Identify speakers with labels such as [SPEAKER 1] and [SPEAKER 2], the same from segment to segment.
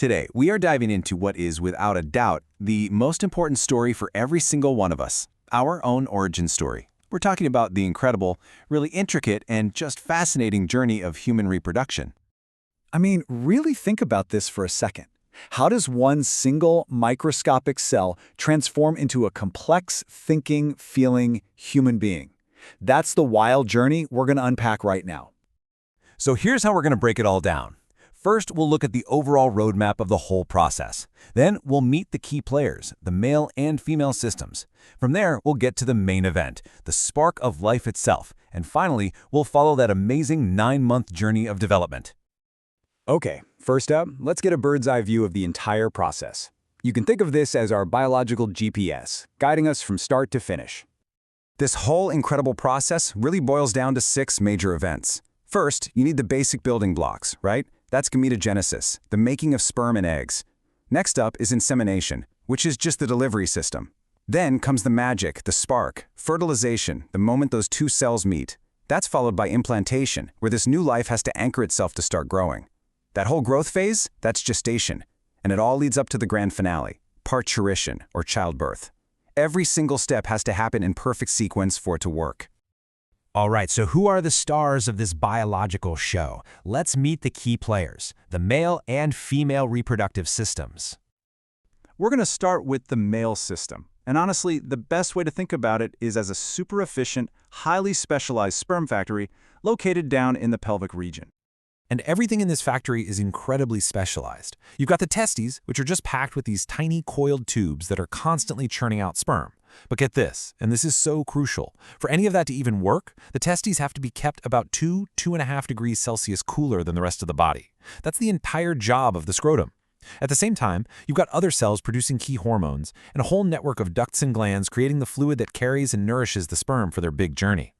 [SPEAKER 1] Today, we are diving into what is, without a doubt, the most important story for every single one of us, our own origin story. We're talking about the incredible, really intricate, and just fascinating journey of human reproduction.
[SPEAKER 2] I mean, really think about this for a second. How does one single microscopic cell transform into a complex, thinking, feeling human being? That's the wild journey we're going to unpack right now.
[SPEAKER 3] So here's how we're going to break it all down. First, we'll look at the overall roadmap of the whole process. Then, we'll meet the key players, the male and female systems. From there, we'll get to the main event, the spark of life itself. And finally, we'll follow that amazing 9-month journey of development.
[SPEAKER 2] Okay, first up, let's get a bird's eye view of the entire process. You can think of this as our biological GPS, guiding us from start to finish.
[SPEAKER 1] This whole incredible process really boils down to 6 major events. First, you need the basic building blocks, right? That's gametogenesis, the making of sperm and eggs. Next up is insemination, which is just the delivery system. Then comes the magic, the spark, fertilization, the moment those 2 cells meet. That's followed by implantation, where this new life has to anchor itself to start growing. That whole growth phase, that's gestation. And it all leads up to the grand finale, parturition, or childbirth. Every single step has to happen in perfect sequence for it to work.
[SPEAKER 3] All right, so who are the stars of this biological show? Let's meet the key players, the male and female reproductive systems.
[SPEAKER 4] We're going to start with the male system. And honestly, the best way to think about it is as a super efficient, highly specialized sperm factory located down in the pelvic region.
[SPEAKER 3] And everything in this factory is incredibly specialized. You've got the testes, which are just packed with these tiny coiled tubes that are constantly churning out sperm. But get this, and this is so crucial. For any of that to even work, the testes have to be kept about 2.5 degrees Celsius cooler than the rest of the body. That's the entire job of the scrotum. At the same time, you've got other cells producing key hormones and a whole network of ducts and glands creating the fluid that carries and nourishes the sperm for their big journey.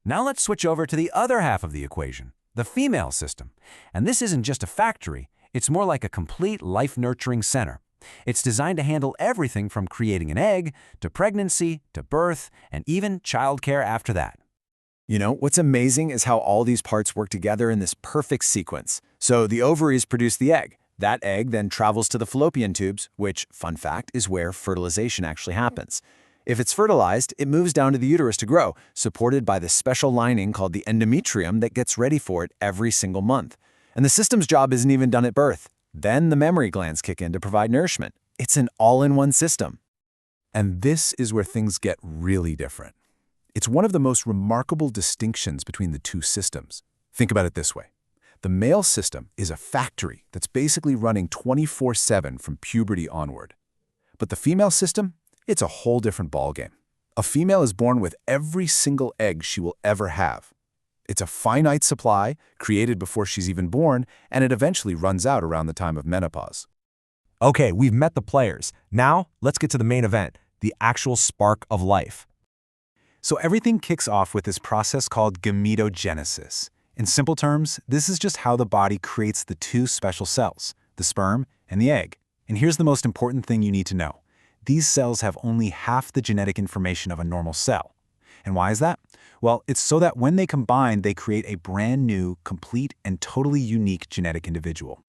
[SPEAKER 5] Now let's switch over to the other half of the equation, the female system. And this isn't just a factory, it's more like a complete life-nurturing center. It's designed to handle everything from creating an egg, to pregnancy, to birth, and even childcare after that.
[SPEAKER 1] You know, what's amazing is how all these parts work together in this perfect sequence. So the ovaries produce the egg. That egg then travels to the fallopian tubes, which, fun fact, is where fertilization actually happens. If it's fertilized, it moves down to the uterus to grow, supported by this special lining called the endometrium that gets ready for it every single month. And the system's job isn't even done at birth. Then the mammary glands kick in to provide nourishment. It's an all-in-one system.
[SPEAKER 2] And this is where things get really different. It's one of the most remarkable distinctions between the two systems. Think about it this way. The male system is a factory that's basically running 24/7 from puberty onward. But the female system, it's a whole different ballgame. A female is born with every single egg she will ever have. It's a finite supply, created before she's even born, and it eventually runs out around the time of menopause.
[SPEAKER 3] Okay, we've met the players. Now, let's get to the main event, the actual spark of life.
[SPEAKER 2] So everything kicks off with this process called gametogenesis. In simple terms, this is just how the body creates the 2 special cells, the sperm and the egg. And here's the most important thing you need to know. These cells have only half the genetic information of a normal cell. And why is that? Well, it's so that when they combine, they create a brand new, complete, and totally unique genetic individual.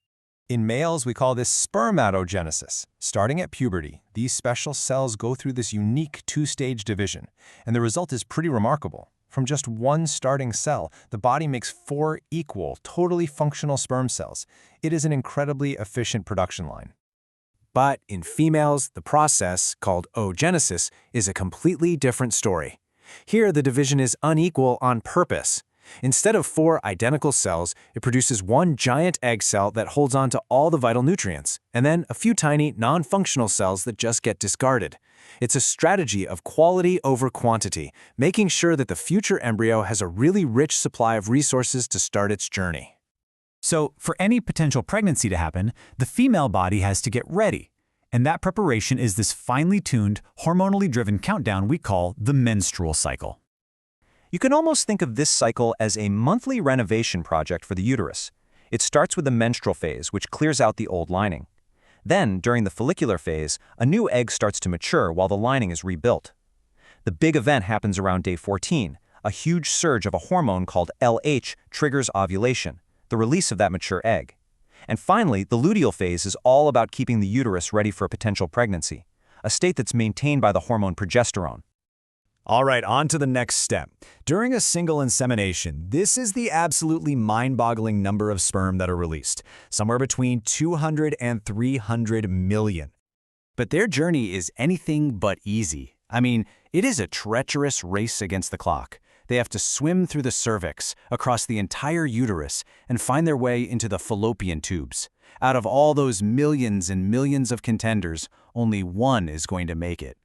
[SPEAKER 3] In males, we call this spermatogenesis. Starting at puberty, these special cells go through this unique 2-stage division, and the result is pretty remarkable. From just one starting cell, the body makes 4 equal, totally functional sperm cells. It is an incredibly efficient production line.
[SPEAKER 5] But in females, the process, called oogenesis, is a completely different story. Here, the division is unequal on purpose. Instead of 4 identical cells, it produces one giant egg cell that holds on to all the vital nutrients, and then a few tiny, non-functional cells that just get discarded. It's a strategy of quality over quantity, making sure that the future embryo has a really rich supply of resources to start its journey.
[SPEAKER 6] So, for any potential pregnancy to happen, the female body has to get ready. And that preparation is this finely tuned, hormonally driven countdown we call the menstrual cycle.
[SPEAKER 7] You can almost think of this cycle as a monthly renovation project for the uterus. It starts with the menstrual phase, which clears out the old lining. Then, during the follicular phase, a new egg starts to mature while the lining is rebuilt. The big event happens around day 14. A huge surge of a hormone called LH triggers ovulation, the release of that mature egg. And finally, the luteal phase is all about keeping the uterus ready for a potential pregnancy, a state that's maintained by the hormone progesterone.
[SPEAKER 6] All right, on to the next step. During a single insemination, this is the absolutely mind-boggling number of sperm that are released, somewhere between 200 and 300 million. But their journey is anything but easy. I mean, it is a treacherous race against the clock. They have to swim through the cervix, across the entire uterus, and find their way into the fallopian tubes. Out of all those millions and millions of contenders, only one is going to make it.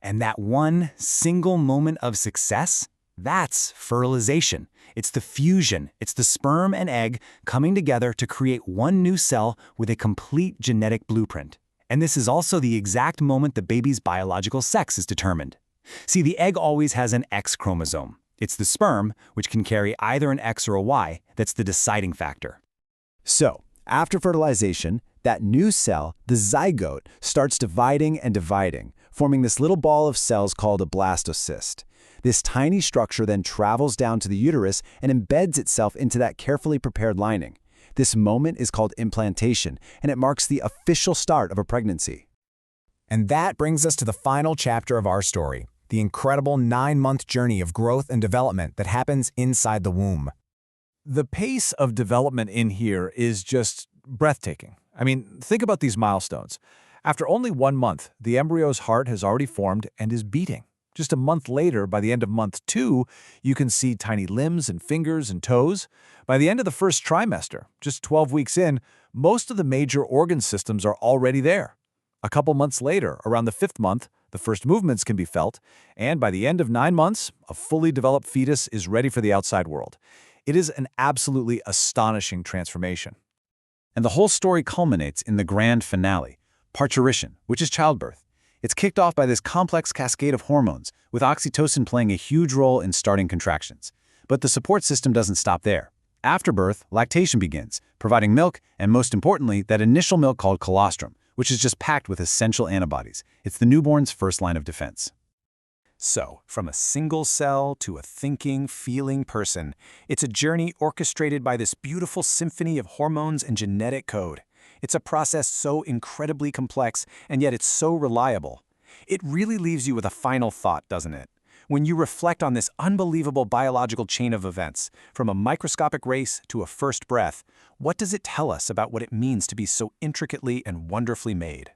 [SPEAKER 6] And that one single moment of success? That's fertilization. It's the fusion. It's the sperm and egg coming together to create one new cell with a complete genetic blueprint. And this is also the exact moment the baby's biological sex is determined. See, the egg always has an X chromosome. It's the sperm, which can carry either an X or a Y, that's the deciding factor.
[SPEAKER 4] So, after fertilization, that new cell, the zygote, starts dividing and dividing, forming this little ball of cells called a blastocyst. This tiny structure then travels down to the uterus and embeds itself into that carefully prepared lining. This moment is called implantation, and it marks the official start of a pregnancy.
[SPEAKER 6] And that brings us to the final chapter of our story, the incredible 9-month journey of growth and development that happens inside the womb.
[SPEAKER 3] The pace of development in here is just breathtaking. I mean, think about these milestones. After only 1 month, the embryo's heart has already formed and is beating. Just a month later, by the end of month 2, you can see tiny limbs and fingers and toes. By the end of the first trimester, just 12 weeks in, most of the major organ systems are already there. A couple months later, around the 5th month, the first movements can be felt, and by the end of 9 months, a fully developed fetus is ready for the outside world. It is an absolutely astonishing transformation.
[SPEAKER 1] And the whole story culminates in the grand finale, parturition, which is childbirth. It's kicked off by this complex cascade of hormones, with oxytocin playing a huge role in starting contractions. But the support system doesn't stop there. After birth, lactation begins, providing milk, and most importantly, that initial milk called colostrum, which is just packed with essential antibodies. It's the newborn's first line of defense.
[SPEAKER 5] So, from a single cell to a thinking, feeling person, it's a journey orchestrated by this beautiful symphony of hormones and genetic code. It's a process so incredibly complex, and yet it's so reliable. It really leaves you with a final thought, doesn't it? When you reflect on this unbelievable biological chain of events, from a microscopic race to a first breath, what does it tell us about what it means to be so intricately and wonderfully made?